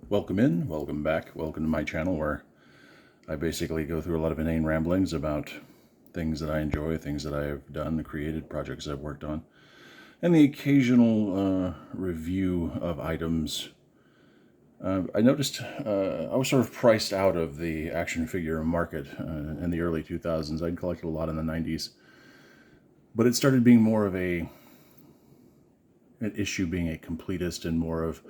Welcome back, welcome to my channel where I basically go through a lot of inane ramblings about things that I enjoy, things that I have done, created, projects I've worked on, and the occasional review of items. I noticed I was sort of priced out of the action figure market in the early 2000s. I'd collected a lot in the 90s, but it started being more of an issue being a completist and more of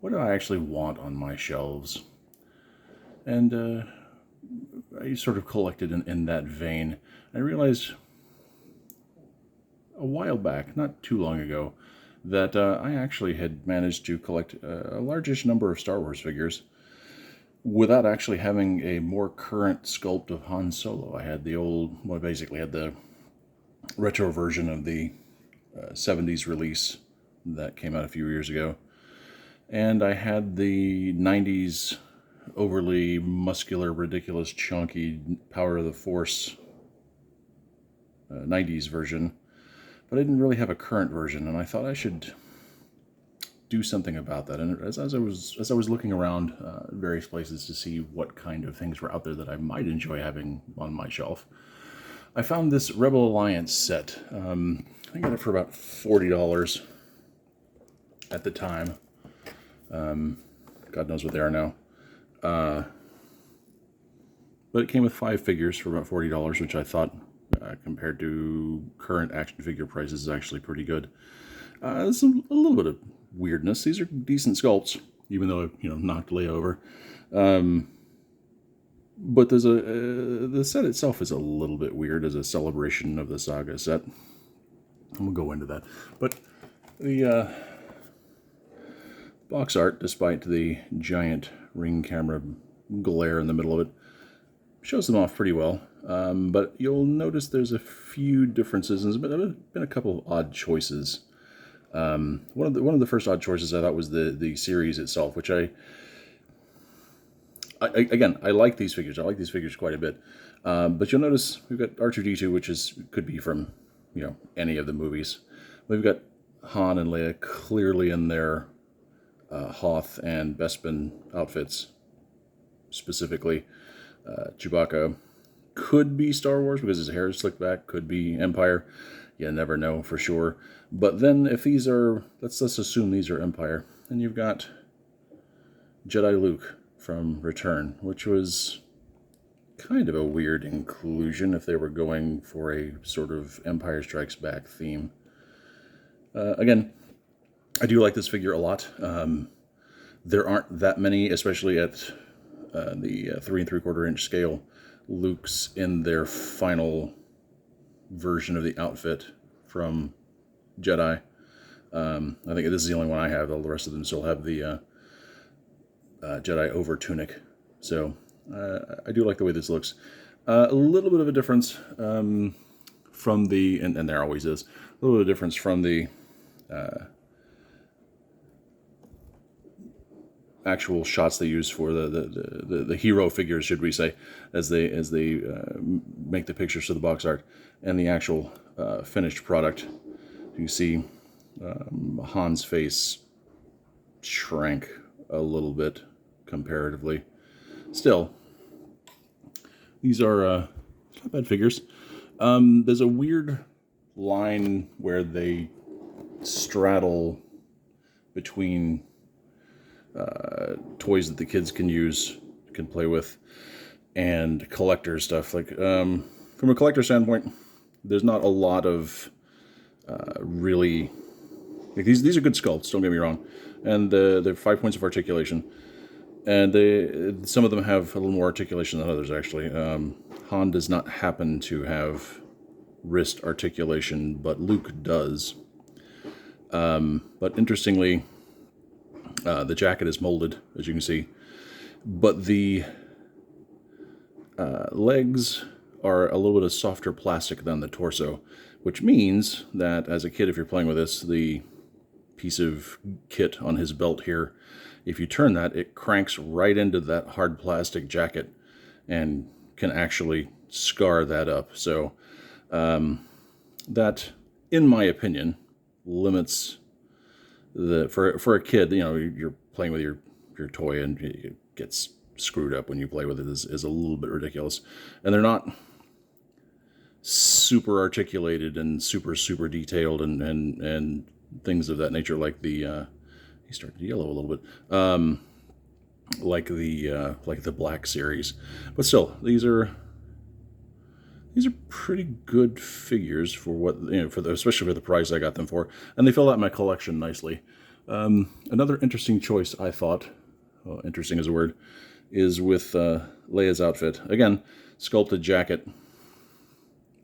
what do I actually want on my shelves. And I sort of collected in that vein. I realized a while back, not too long ago, that I actually had managed to collect a largish number of Star Wars figures without actually having a more current sculpt of Han Solo. I had the old, well, basically had the retro version of the 70s release that came out a few years ago. And I had the 90s overly muscular, ridiculous, chunky Power of the Force 90s version, but I didn't really have a current version, and I thought I should do something about that. And as I was looking around various places to see what kind of things were out there that I might enjoy having on my shelf, I found this Rebel Alliance set. I got it for about $40 at the time. God knows what they are now. But it came with 5 figures for about $40, which I thought, compared to current action figure prices, is actually pretty good. There's a little bit of weirdness. These are decent sculpts, even though knocked Leia over. But there's the set itself is a little bit weird as a celebration of the saga set. We'll go into that. But the box art, despite the giant ring camera glare in the middle of it, shows them off pretty well. But you'll notice there's a few differences, and there's been a couple of odd choices. One of the first odd choices I thought was the series itself, which I like these figures. I like these figures quite a bit. But you'll notice we've got R2-D2, which could be from any of the movies. We've got Han and Leia clearly in their Hoth and Bespin outfits, specifically. Chewbacca could be Star Wars because his hair is slicked back, could be Empire. You never know for sure. But then if these are, let's assume these are Empire, then you've got Jedi Luke from Return, which was kind of a weird inclusion if they were going for a sort of Empire Strikes Back theme. Again, I do like this figure a lot. There aren't that many, especially at the 3 3/4 inch scale, Luke's in their final version of the outfit from Jedi. I think this is the only one I have. All the rest of them still have the Jedi over tunic. So I do like the way this looks. A little bit of a difference from the, and there always is, a little bit of difference from the actual shots they use for the hero figures, should we say, as they make the pictures to the box art, and the actual finished product. You see Han's face shrank a little bit comparatively. Still, these are not bad figures. There's a weird line where they straddle between toys that the kids can play with, and collector stuff. Like from a collector standpoint, there's not a lot of really, like, these are good sculpts, don't get me wrong, and they're 5 points of articulation, and some of them have a little more articulation than others, actually. Han does not happen to have wrist articulation, but Luke does. But interestingly, the jacket is molded, as you can see, but the legs are a little bit of softer plastic than the torso, which means that as a kid, if you're playing with this, the piece of kit on his belt here, if you turn that, it cranks right into that hard plastic jacket and can actually scar that up. So that, in my opinion, limits for a kid. You're playing with your your toy and it gets screwed up when you play with it is a little bit ridiculous. And they're not super articulated and super detailed and things of that nature, like the he started to yellow a little bit, like the Black series. But still, these are pretty good figures for what, especially for the price I got them for, and they fill out my collection nicely. Another interesting choice, I thought, well, interesting is a word, is with Leia's outfit. Again, sculpted jacket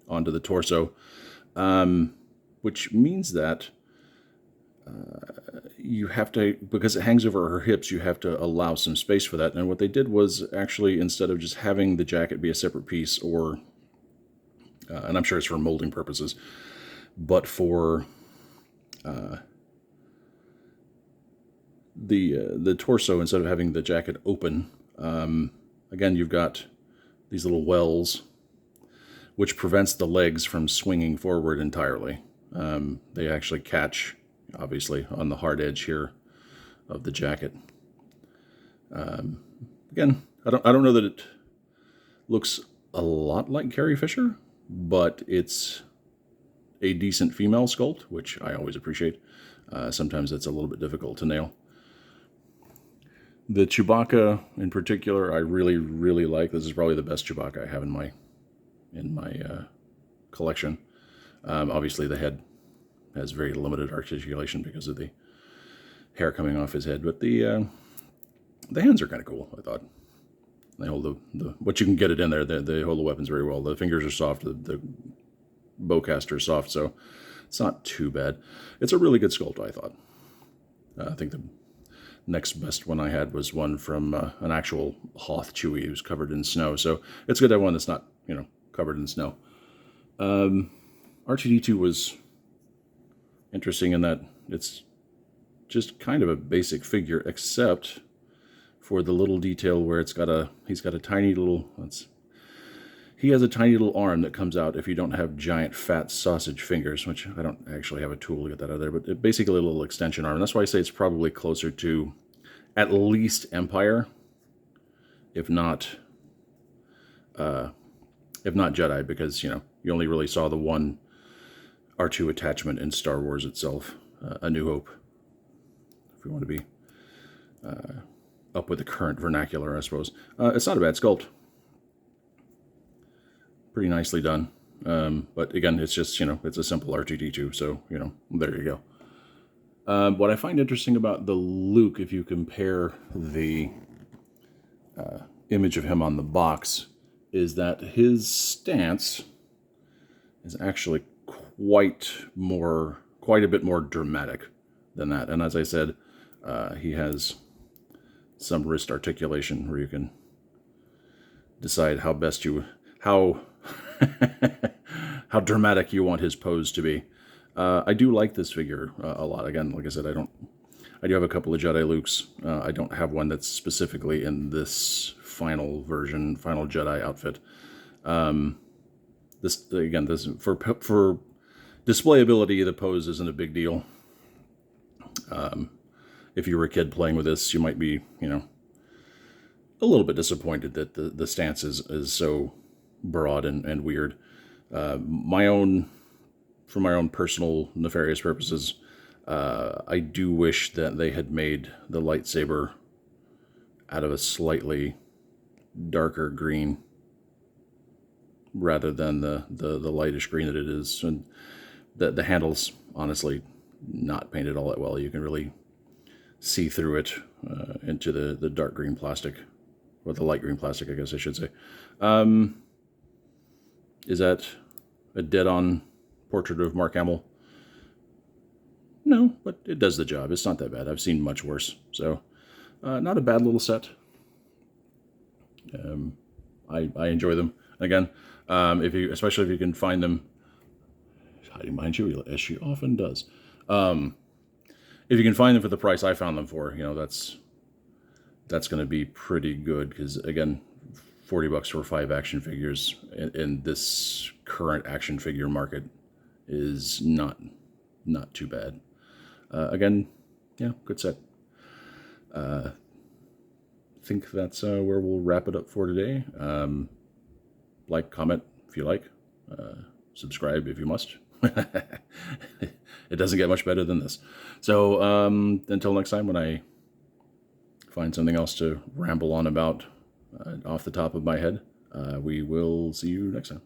onto the torso, which means that you have to, because it hangs over her hips, you have to allow some space for that. And what they did was actually, instead of just having the jacket be a separate piece, or and I'm sure it's for molding purposes, but for the torso, instead of having the jacket open, again, you've got these little wells, which prevents the legs from swinging forward entirely. They actually catch, obviously, on the hard edge here of the jacket. Again, I don't know that it looks a lot like Carrie Fisher, but it's a decent female sculpt, which I always appreciate. Sometimes it's a little bit difficult to nail. The Chewbacca in particular, I really like. This is probably the best Chewbacca I have in my collection. Obviously, the head has very limited articulation because of the hair coming off his head, but the hands are kind of cool, I thought. They hold the what you can get it in there. They hold the weapons very well. The fingers are soft. The bowcaster is soft, so it's not too bad. It's a really good sculpt, I thought. I think the next best one I had was one from an actual Hoth Chewie who's covered in snow. So it's good to have one that's not, covered in snow. R2-D2 was interesting in that it's just kind of a basic figure, except for the little detail where he's got a tiny little, he has a tiny little arm that comes out if you don't have giant fat sausage fingers, which I don't actually have a tool to get that out of there, but basically a little extension arm. And that's why I say it's probably closer to at least Empire, if not Jedi, because, you only really saw the one R2 attachment in Star Wars itself, A New Hope, if we want to be up with the current vernacular, I suppose. It's not a bad sculpt. Pretty nicely done. But again, it's just, it's a simple R2-D2, so, there you go. What I find interesting about the Luke, if you compare the image of him on the box, is that his stance is actually quite a bit more dramatic than that. And as I said, he has some wrist articulation where you can decide how how dramatic you want his pose to be. I do like this figure a lot. Again, like I said, I do have a couple of Jedi Lukes. I don't have one that's specifically in this final version, final Jedi outfit. This for displayability, the pose isn't a big deal. If you were a kid playing with this, you might be, a little bit disappointed that the stance is so broad and weird. For my own personal nefarious purposes, I do wish that they had made the lightsaber out of a slightly darker green rather than the lightish green that it is. And the handle's honestly not painted all that well. You can really see through it into the dark green plastic, or the light green plastic, I guess I should say. Is that a dead-on portrait of Mark Hamill? No, but it does the job. It's not that bad. I've seen much worse. So, not a bad little set. I enjoy them. Again, especially if you can find them, hiding behind you, as she often does. If you can find them for the price I found them for, that's going to be pretty good. Because again, $40 for 5 action figures in this current action figure market is not too bad. Again, yeah, good set. think that's where we'll wrap it up for today. Like, comment if you like. Subscribe if you must. It doesn't get much better than this. So until next time, when I find something else to ramble on about off the top of my head, we will see you next time.